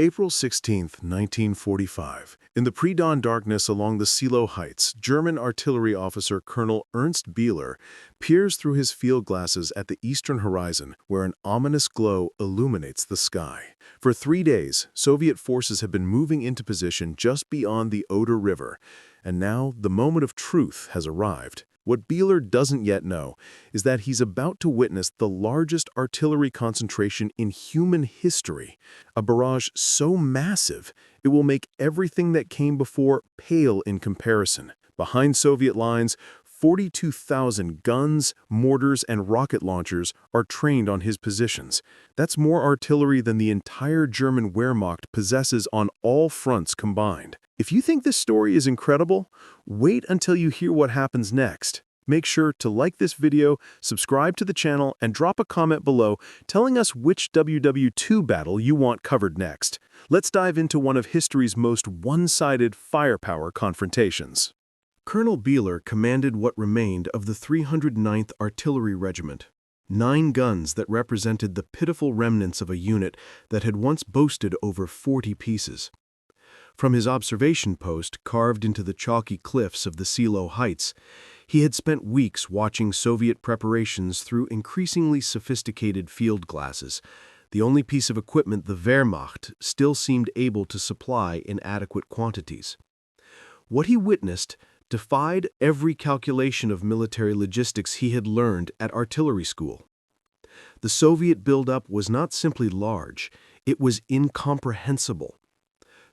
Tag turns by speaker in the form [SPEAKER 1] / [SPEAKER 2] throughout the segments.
[SPEAKER 1] April 16, 1945. In the pre-dawn darkness along the Seelow Heights, German artillery officer Colonel Ernst Beeler peers through his field glasses at the eastern horizon, where an ominous glow illuminates the sky. For 3 days, Soviet forces have been moving into position just beyond the Oder River, and now the moment of truth has arrived. What Beeler doesn't yet know is that he's about to witness the largest artillery concentration in human history, a barrage so massive it will make everything that came before pale in comparison. Behind Soviet lines, 42,000 guns, mortars, and rocket launchers are trained on his positions. That's more artillery than the entire German Wehrmacht possesses on all fronts combined. If you think this story is incredible, wait until you hear what happens next. Make sure to like this video, subscribe to the channel, and drop a comment below telling us which WW2 battle you want covered next. Let's dive into one of history's most one-sided firepower confrontations. Colonel Beeler commanded what remained of the 309th Artillery Regiment. 9 guns that represented the pitiful remnants of a unit that had once boasted over 40 pieces. From his observation post carved into the chalky cliffs of the Seelow Heights, he had spent weeks watching Soviet preparations through increasingly sophisticated field glasses, the only piece of equipment the Wehrmacht still seemed able to supply in adequate quantities. What he witnessed defied every calculation of military logistics he had learned at artillery school. The Soviet buildup was not simply large, it was incomprehensible.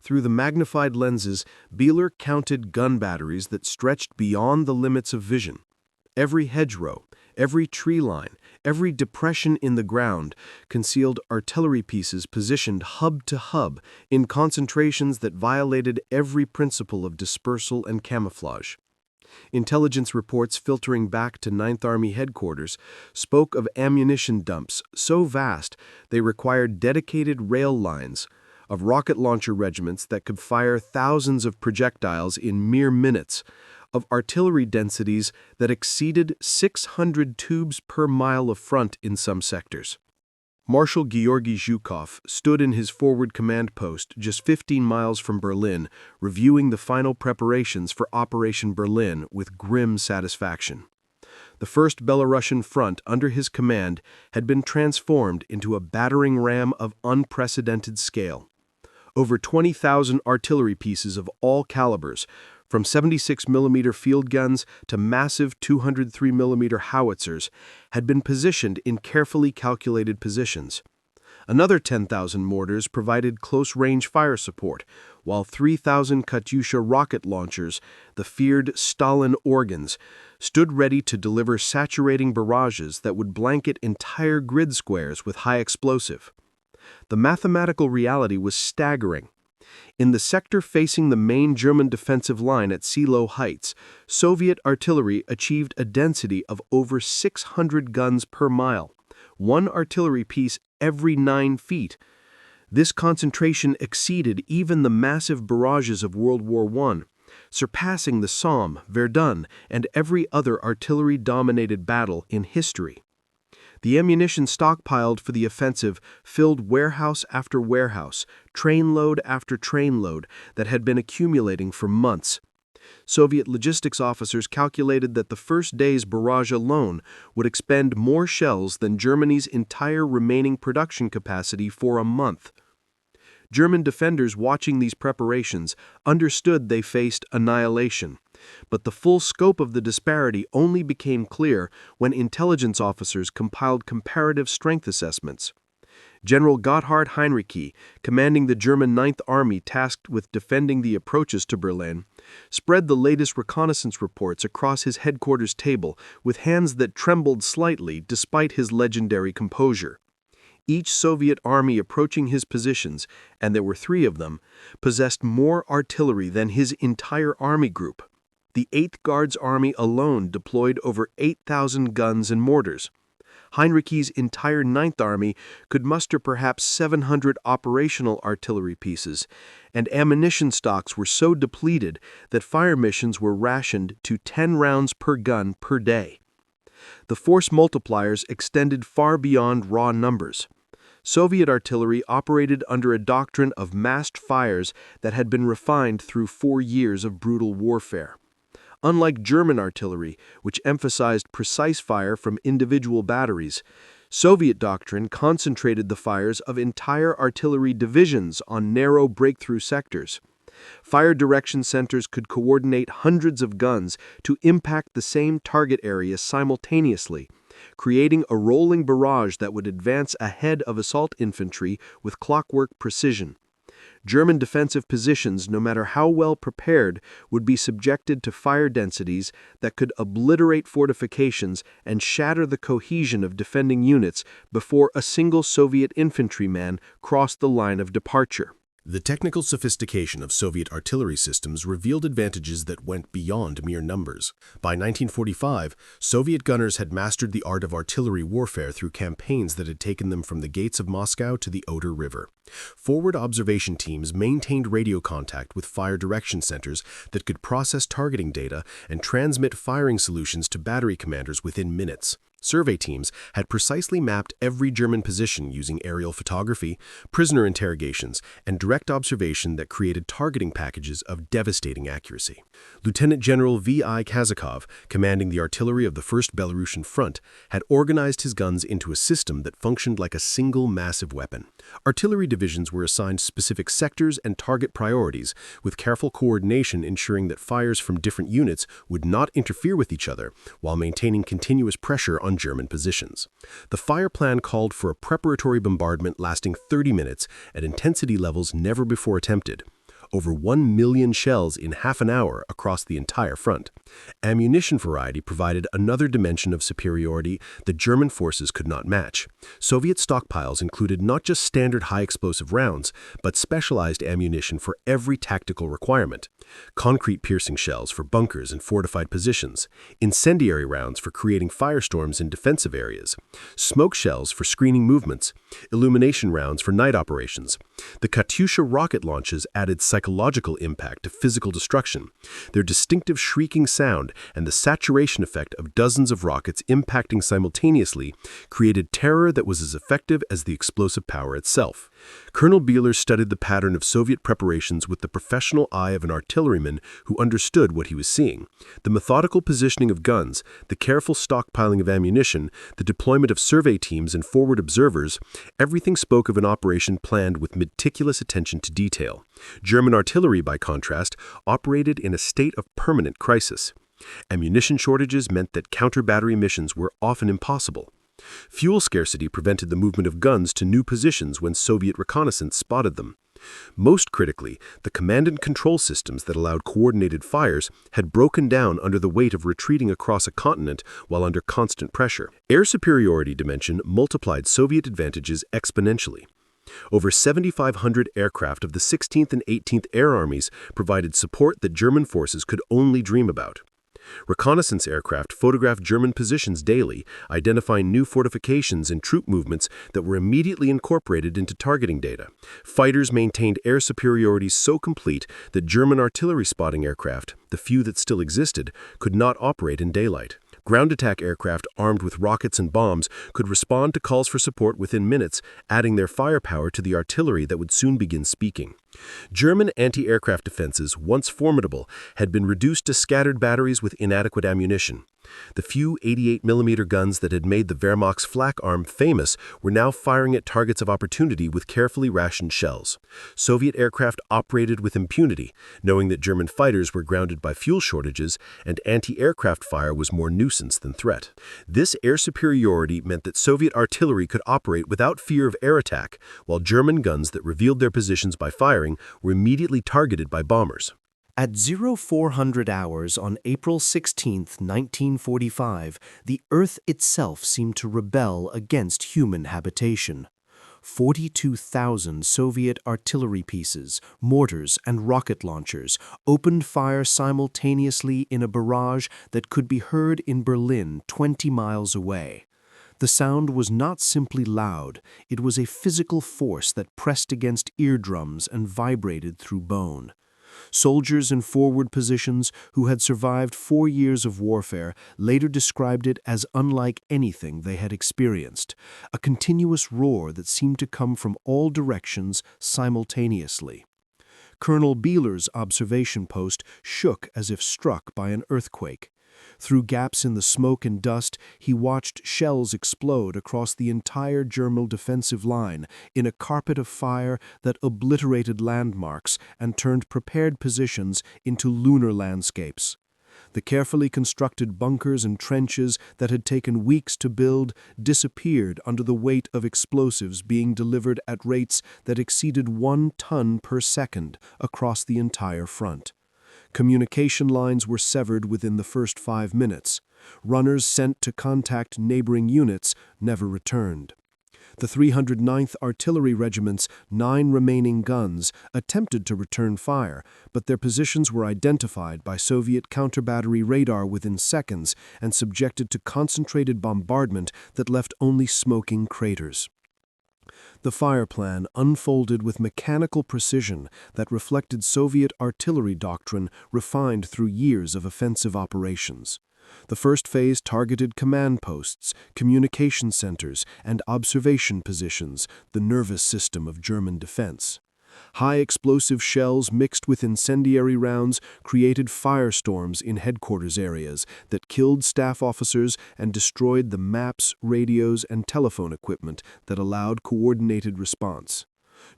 [SPEAKER 1] Through the magnified lenses, Beeler counted gun batteries that stretched beyond the limits of vision. Every hedgerow, every tree line, every depression in the ground concealed artillery pieces positioned hub to hub in concentrations that violated every principle of dispersal and camouflage. Intelligence reports filtering back to 9th Army headquarters spoke of ammunition dumps so vast they required dedicated rail lines, of rocket launcher regiments that could fire thousands of projectiles in mere minutes, of artillery densities that exceeded 600 tubes per mile of front in some sectors. Marshal Zhukov stood in his forward command post just 15 miles from Berlin, reviewing the final preparations for Operation Berlin with grim satisfaction. The first Belarusian front under his command had been transformed into a battering ram of unprecedented scale. Over 20,000 artillery pieces of all calibers, from 76mm field guns to massive 203mm howitzers, had been positioned in carefully calculated positions. Another 10,000 mortars provided close-range fire support, while 3,000 katyusha rocket launchers, the feared Stalin organs, stood ready to deliver saturating barrages that would blanket entire grid squares with high explosive. The mathematical reality was staggering. In the sector facing the main German defensive line at Seelow Heights, Soviet artillery achieved a density of over 600 guns per mile, 1 artillery piece every 9 feet. This concentration exceeded even the massive barrages of World War I, surpassing the Somme, Verdun, and every other artillery-dominated battle in history. The ammunition stockpiled for the offensive filled warehouse after warehouse, trainload after trainload that had been accumulating for months. Soviet logistics officers calculated that the first day's barrage alone would expend more shells than Germany's entire remaining production capacity for a month. German defenders watching these preparations understood they faced annihilation, but the full scope of the disparity only became clear when intelligence officers compiled comparative strength assessments. General Gotthard Heinrici, commanding the German 9th Army tasked with defending the approaches to Berlin, spread the latest reconnaissance reports across his headquarters table with hands that trembled slightly despite his legendary composure. Each Soviet army approaching his positions, and there were 3 of them, possessed more artillery than his entire army group. The 8th Guards Army alone deployed over 8,000 guns and mortars. Heinrichi's entire 9th Army could muster perhaps 700 operational artillery pieces, and ammunition stocks were so depleted that fire missions were rationed to 10 rounds per gun per day. The force multipliers extended far beyond raw numbers.
[SPEAKER 2] Soviet artillery operated under a doctrine of massed fires that had been refined through 4 years of brutal warfare. Unlike German artillery, which emphasized precise fire from individual batteries, Soviet doctrine concentrated the fires of entire artillery divisions on narrow breakthrough sectors. Fire direction centers could coordinate hundreds of guns to impact the same target area simultaneously, creating a rolling barrage that would advance ahead of assault infantry with clockwork precision. German defensive positions, no matter how well prepared, would be subjected to fire densities that could obliterate fortifications and shatter the cohesion of defending units before a single Soviet infantryman crossed the line of departure.
[SPEAKER 1] The technical sophistication of Soviet artillery systems revealed advantages that went beyond mere numbers. By 1945, Soviet gunners had mastered the art of artillery warfare through campaigns that had taken them from the gates of Moscow to the Oder River. Forward observation teams maintained radio contact with fire direction centers that could process targeting data and transmit firing solutions to battery commanders within minutes. Survey teams had precisely mapped every German position using aerial photography, prisoner interrogations, and direct observation that created targeting packages of devastating accuracy. Lieutenant General V.I. Kazakov, commanding the artillery of the First Belarusian Front, had organized his guns into a system that functioned like a single massive weapon. Artillery divisions were assigned specific sectors and target priorities, with careful coordination ensuring that fires from different units would not interfere with each other while maintaining continuous pressure on German positions. The fire plan called for a preparatory bombardment lasting 30 minutes at intensity levels never before attempted. Over 1 million shells in half an hour across the entire front. Ammunition variety provided another dimension of superiority that German forces could not match. Soviet stockpiles included not just standard high-explosive rounds, but specialized ammunition for every tactical requirement. Concrete piercing shells for bunkers and fortified positions, incendiary rounds for creating firestorms in defensive areas, smoke shells for screening movements, illumination rounds for night operations. The katyusha rocket launches added psychological impact to physical destruction. Their distinctive shrieking sound and the saturation effect of dozens of rockets impacting simultaneously created terror that was as effective as the explosive power itself. Colonel Bieler studied the pattern of Soviet preparations with the professional eye of an artilleryman who understood what he was seeing. The methodical positioning of guns, the careful stockpiling of ammunition, the deployment of survey teams and forward observers, everything spoke of an operation planned with meticulous attention to detail. German artillery, by contrast, operated in a state of permanent crisis. Ammunition shortages meant that counter-battery missions were often impossible. Fuel scarcity prevented the movement of guns to new positions when Soviet reconnaissance spotted them. Most critically, the command and control systems that allowed coordinated fires had broken down under the weight of retreating across a continent while under constant pressure. Air superiority dimension multiplied Soviet advantages exponentially. Over 7,500 aircraft of the 16th and 18th Air Armies provided support that German forces could only dream about. Reconnaissance aircraft photographed German positions daily, identifying new fortifications and troop movements that were immediately incorporated into targeting data. Fighters maintained air superiority so complete that German artillery spotting aircraft, the few that still existed, could not operate in daylight. Ground attack aircraft armed with rockets and bombs could respond to calls for support within minutes, adding their firepower to the artillery that would soon begin speaking. German anti-aircraft defenses, once formidable, had been reduced to scattered batteries with inadequate ammunition. The few 88mm guns that had made the Wehrmacht's flak arm famous were now firing at targets of opportunity with carefully rationed shells. Soviet aircraft operated with impunity, knowing that German fighters were grounded by fuel shortages and anti-aircraft fire was more nuisance than threat. This air superiority meant that Soviet artillery could operate without fear of air attack, while German guns that revealed their positions by firing were immediately targeted by bombers.
[SPEAKER 3] At 0400 hours on April 16, 1945, the Earth itself seemed to rebel against human habitation. 42,000 Soviet artillery pieces, mortars, and rocket launchers opened fire simultaneously in a barrage that could be heard in Berlin 20 miles away. The sound was not simply loud, it was a physical force that pressed against eardrums and vibrated through bone. Soldiers in forward positions who had survived 4 years of warfare later described it as unlike anything they had experienced, a continuous roar that seemed to come from all directions simultaneously. Colonel Beeler's observation post shook as if struck by an earthquake. Through gaps in the smoke and dust, he watched shells explode across the entire German defensive line in a carpet of fire that obliterated landmarks and turned prepared positions into lunar landscapes. The carefully constructed bunkers and trenches that had taken weeks to build disappeared under the weight of explosives being delivered at rates that exceeded 1 ton per second across the entire front. Communication lines were severed within the first 5 minutes. Runners sent to contact neighboring units never returned. The 309th Artillery Regiment's 9 remaining guns attempted to return fire, but their positions were identified by Soviet counter-battery radar within seconds and subjected to concentrated bombardment that left only smoking craters. The fire plan unfolded with mechanical precision that reflected Soviet artillery doctrine refined through years of offensive operations. The first phase targeted command posts, communication centers, and observation positions, the nervous system of German defense. High explosive shells mixed with incendiary rounds created firestorms in headquarters areas that killed staff officers and destroyed the maps, radios, and telephone equipment that allowed coordinated response.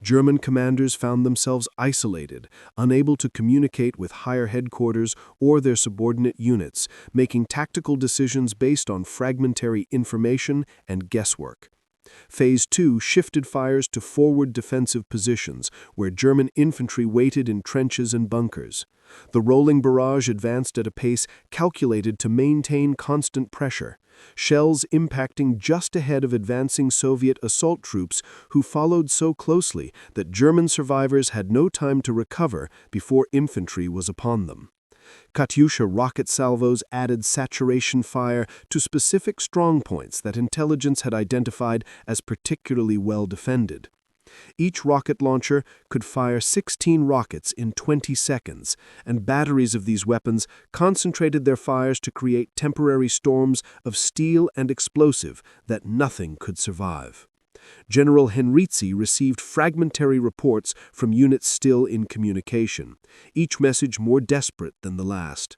[SPEAKER 3] German commanders found themselves isolated, unable to communicate with higher headquarters or their subordinate units, making tactical decisions based on fragmentary information and guesswork. Phase 2 shifted fires to forward defensive positions, where German infantry waited in trenches and bunkers. The rolling barrage advanced at a pace calculated to maintain constant pressure, shells impacting just ahead of advancing Soviet assault troops who followed so closely that German survivors had no time to recover before infantry was upon them. Katyusha rocket salvos added saturation fire to specific strongpoints that intelligence had identified as particularly well defended. Each rocket launcher could fire 16 rockets in 20 seconds, and batteries of these weapons concentrated their fires to create temporary storms of steel and explosive that nothing could survive. General Henrizi received fragmentary reports from units still in communication, each message more desperate than the last.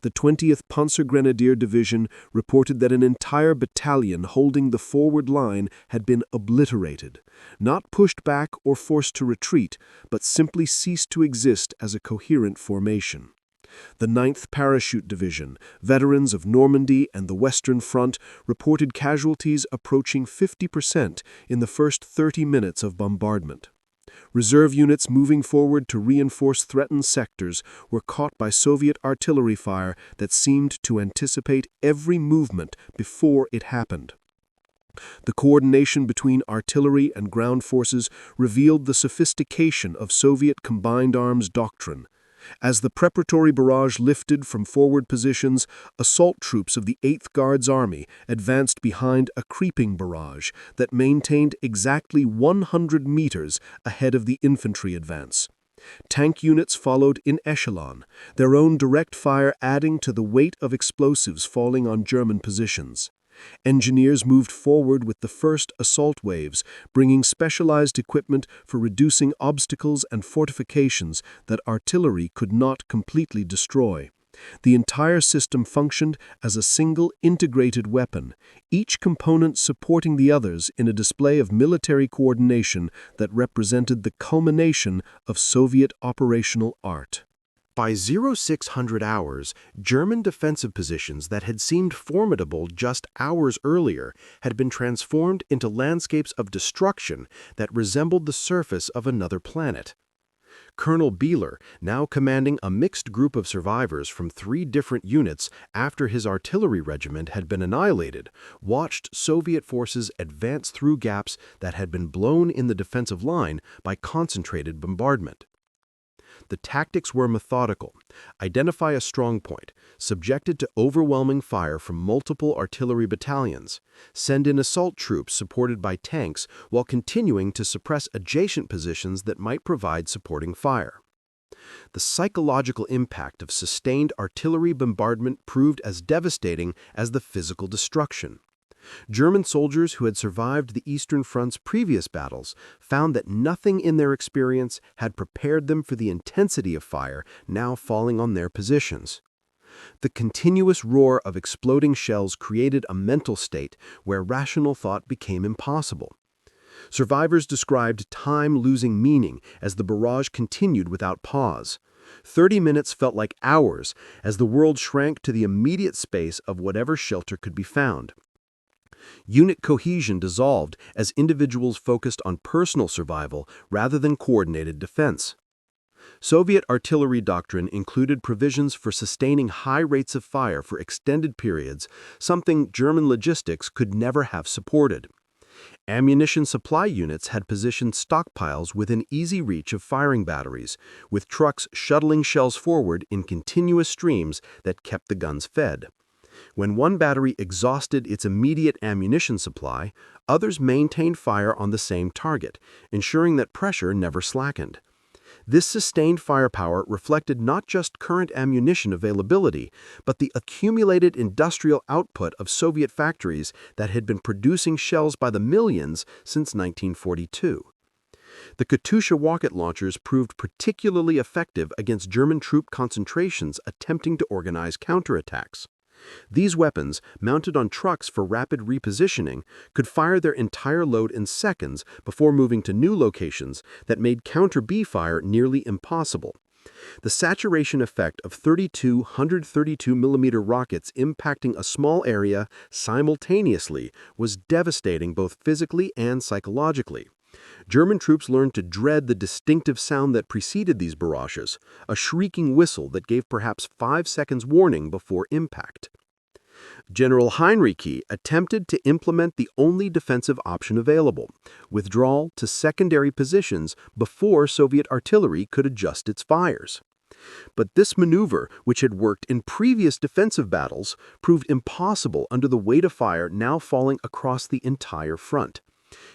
[SPEAKER 3] The 20th Panzergrenadier Division reported that an entire battalion holding the forward line had been obliterated, not pushed back or forced to retreat, but simply ceased to exist as a coherent formation. The 9th Parachute Division, veterans of Normandy and the Western Front, reported casualties approaching 50% in the first 30 minutes of bombardment. Reserve units moving forward to reinforce threatened sectors were caught by Soviet artillery fire that seemed to anticipate every movement before it happened. The coordination between artillery and ground forces revealed the sophistication of Soviet combined arms doctrine. As the preparatory barrage lifted from forward positions, assault troops of the 8th Guards Army advanced behind a creeping barrage that maintained exactly 100 meters ahead of the infantry advance. Tank units followed in echelon, their own direct fire adding to the weight of explosives falling on German positions. Engineers moved forward with the first assault waves, bringing specialized equipment for reducing obstacles and fortifications that artillery could not completely destroy. The entire system functioned as a single integrated weapon, each component supporting the others in a display of military coordination that represented the culmination of Soviet operational art.
[SPEAKER 2] By 0600 hours, German defensive positions that had seemed formidable just hours earlier had been transformed into landscapes of destruction that resembled the surface of another planet. Colonel Beeler, now commanding a mixed group of survivors from 3 different units after his artillery regiment had been annihilated, watched Soviet forces advance through gaps that had been blown in the defensive line by concentrated bombardment. The tactics were methodical. Identify a strong point, subjected to overwhelming fire from multiple artillery battalions. Send in assault troops supported by tanks while continuing to suppress adjacent positions that might provide supporting fire. The psychological impact of sustained artillery bombardment proved as devastating as the physical destruction. German soldiers who had survived the Eastern Front's previous battles found that nothing in their experience had prepared them for the intensity of fire now falling on their positions. The continuous roar of exploding shells created a mental state where rational thought became impossible. Survivors described time losing meaning as the barrage continued without pause. 30 minutes felt like hours as the world shrank to the immediate space of whatever shelter could be found. Unit cohesion dissolved as individuals focused on personal survival rather than coordinated defense. Soviet artillery doctrine included provisions for sustaining high rates of fire for extended periods, something German logistics could never have supported. Ammunition supply units had positioned stockpiles within easy reach of firing batteries, with trucks shuttling shells forward in continuous streams that kept the guns fed. When one battery exhausted its immediate ammunition supply, others maintained fire on the same target, ensuring that pressure never slackened. This sustained firepower reflected not just current ammunition availability, but the accumulated industrial output of Soviet factories that had been producing shells by the millions since 1942. The katyusha rocket launchers proved particularly effective against German troop concentrations attempting to organize counterattacks. These weapons, mounted on trucks for rapid repositioning, could fire their entire load in seconds before moving to new locations that made counter-B fire nearly impossible. The saturation effect of 32 132mm rockets impacting a small area simultaneously was devastating both physically and psychologically. German troops learned to dread the distinctive sound that preceded these barrages, a shrieking whistle that gave perhaps 5 seconds warning before impact. General Heinrich attempted to implement the only defensive option available, withdrawal to secondary positions before Soviet artillery could adjust its fires. But this maneuver, which had worked in previous defensive battles, proved impossible under the weight of fire now falling across the entire front.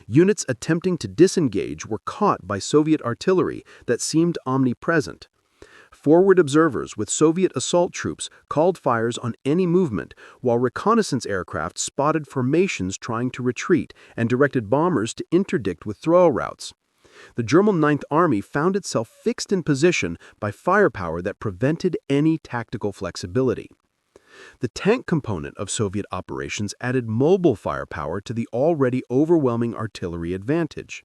[SPEAKER 2] Units attempting to disengage were caught by Soviet artillery that seemed omnipresent. Forward observers with Soviet assault troops called fires on any movement, while reconnaissance aircraft spotted formations trying to retreat and directed bombers to interdict withdrawal routes. The German Ninth Army found itself fixed in position by firepower that prevented any tactical flexibility. The tank component of Soviet operations added mobile firepower to the already overwhelming artillery advantage.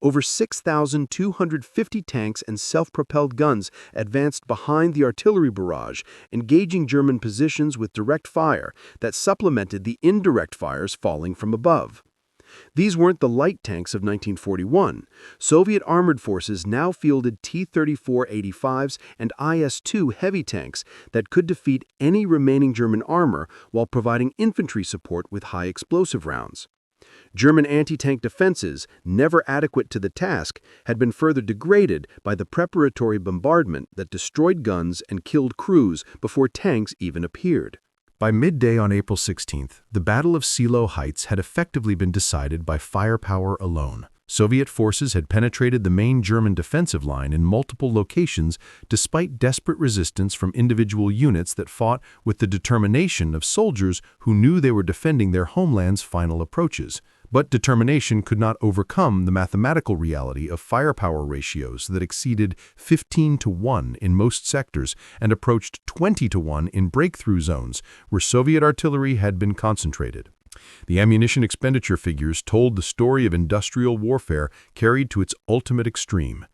[SPEAKER 2] Over 6,250 tanks and self-propelled guns advanced behind the artillery barrage, engaging German positions with direct fire that supplemented the indirect fires falling from above. These weren't the light tanks of 1941. Soviet armored forces now fielded T-34-85s and IS-2 heavy tanks that could defeat any remaining German armor while providing infantry support with high explosive rounds. German anti-tank defenses, never adequate to the task, had been further degraded by the preparatory bombardment that destroyed guns and killed crews before tanks even appeared.
[SPEAKER 1] By midday on April 16th, the Battle of Seelow Heights had effectively been decided by firepower alone. Soviet forces had penetrated the main German defensive line in multiple locations despite desperate resistance from individual units that fought with the determination of soldiers who knew they were defending their homeland's final approaches. But determination could not overcome the mathematical reality of firepower ratios that exceeded 15-1 in most sectors and approached 20-1 in breakthrough zones where Soviet artillery had been concentrated. The ammunition expenditure figures told the story of industrial warfare carried to its ultimate extreme.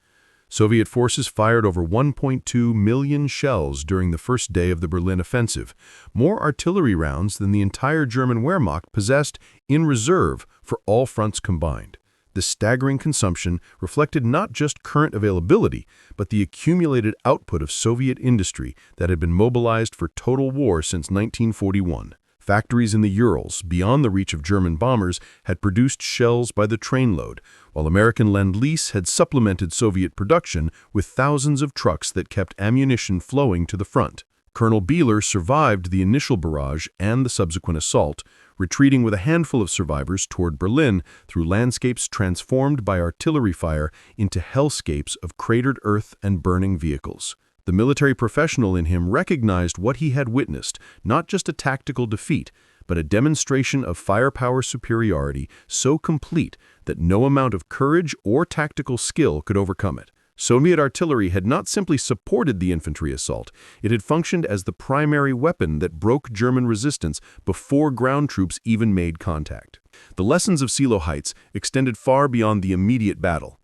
[SPEAKER 1] Soviet forces fired over 1.2 million shells during the first day of the Berlin offensive, more artillery rounds than the entire German Wehrmacht possessed in reserve for all fronts combined. This staggering consumption reflected not just current availability, but the accumulated output of Soviet industry that had been mobilized for total war since 1941. Factories in the Urals, beyond the reach of German bombers, had produced shells by the trainload, while American Lend-Lease had supplemented Soviet production with thousands of trucks that kept ammunition flowing to the front. Colonel Beeler survived the initial barrage and the subsequent assault, retreating with a handful of survivors toward Berlin through landscapes transformed by artillery fire into hellscapes of cratered earth and burning vehicles. The military professional in him recognized what he had witnessed, not just a tactical defeat, but a demonstration of firepower superiority so complete that no amount of courage or tactical skill could overcome it. Soviet artillery had not simply supported the infantry assault, it had functioned as the primary weapon that broke German resistance before ground troops even made contact. The lessons of Seelow Heights extended far beyond the immediate battle.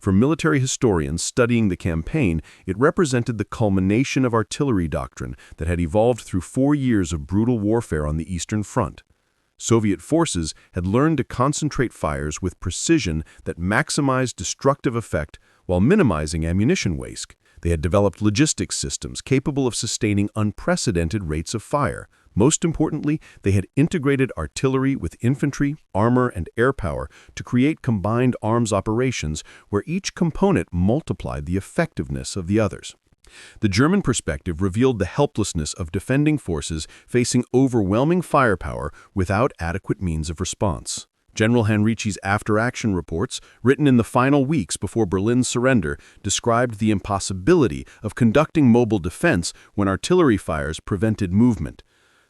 [SPEAKER 1] For military historians studying the campaign, it represented the culmination of artillery doctrine that had evolved through 4 years of brutal warfare on the Eastern Front. Soviet forces had learned to concentrate fires with precision that maximized destructive effect while minimizing ammunition waste. They had developed logistics systems capable of sustaining unprecedented rates of fire. Most importantly, they had integrated artillery with infantry, armor, and air power to create combined arms operations where each component multiplied the effectiveness of the others. The German perspective revealed the helplessness of defending forces facing overwhelming firepower without adequate means of response. General Heinrich's after-action reports, written in the final weeks before Berlin's surrender, described the impossibility of conducting mobile defense when artillery fires prevented movement,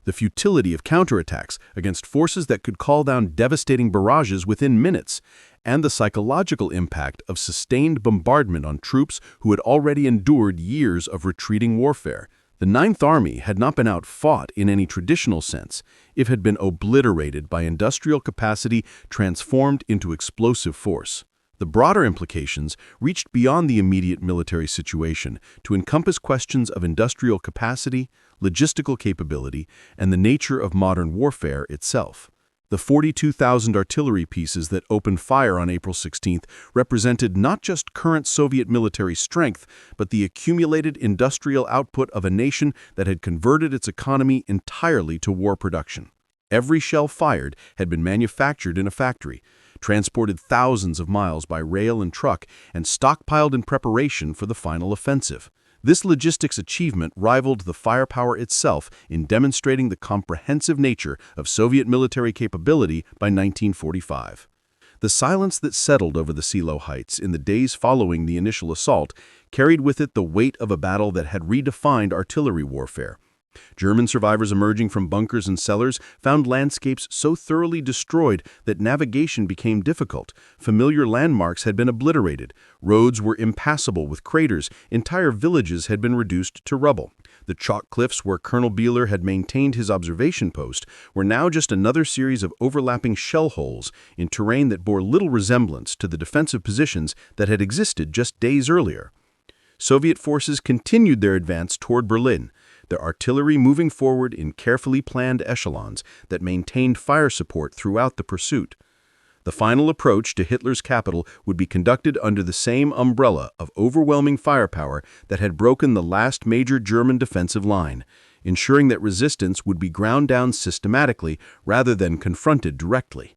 [SPEAKER 1] the futility of counterattacks against forces that could call down devastating barrages within minutes, and the psychological impact of sustained bombardment on troops who had already endured years of retreating warfare. The Ninth Army had not been outfought in any traditional sense. It had been obliterated by industrial capacity transformed into explosive force. The broader implications reached beyond the immediate military situation to encompass questions of industrial capacity, logistical capability, and the nature of modern warfare itself. The 42,000 artillery pieces that opened fire on April 16th represented not just current Soviet military strength, but the accumulated industrial output of a nation that had converted its economy entirely to war production. Every shell fired had been manufactured in a factory, transported thousands of miles by rail and truck, and stockpiled in preparation for the final offensive. This logistics achievement rivaled the firepower itself in demonstrating the comprehensive nature of Soviet military capability by 1945. The silence that settled over the Seelow Heights in the days following the initial assault carried with it the weight of a battle that had redefined artillery warfare. German survivors emerging from bunkers and cellars found landscapes so thoroughly destroyed that navigation became difficult. Familiar landmarks had been obliterated. Roads were impassable with craters. Entire villages had been reduced to rubble. The chalk cliffs where Colonel Beeler had maintained his observation post were now just another series of overlapping shell holes in terrain that bore little resemblance to the defensive positions that had existed just days earlier. Soviet forces continued their advance toward Berlin, their artillery moving forward in carefully planned echelons that maintained fire support throughout the pursuit. The final approach to Hitler's capital would be conducted under the same umbrella of overwhelming firepower that had broken the last major German defensive line, ensuring that resistance would be ground down systematically rather than confronted directly.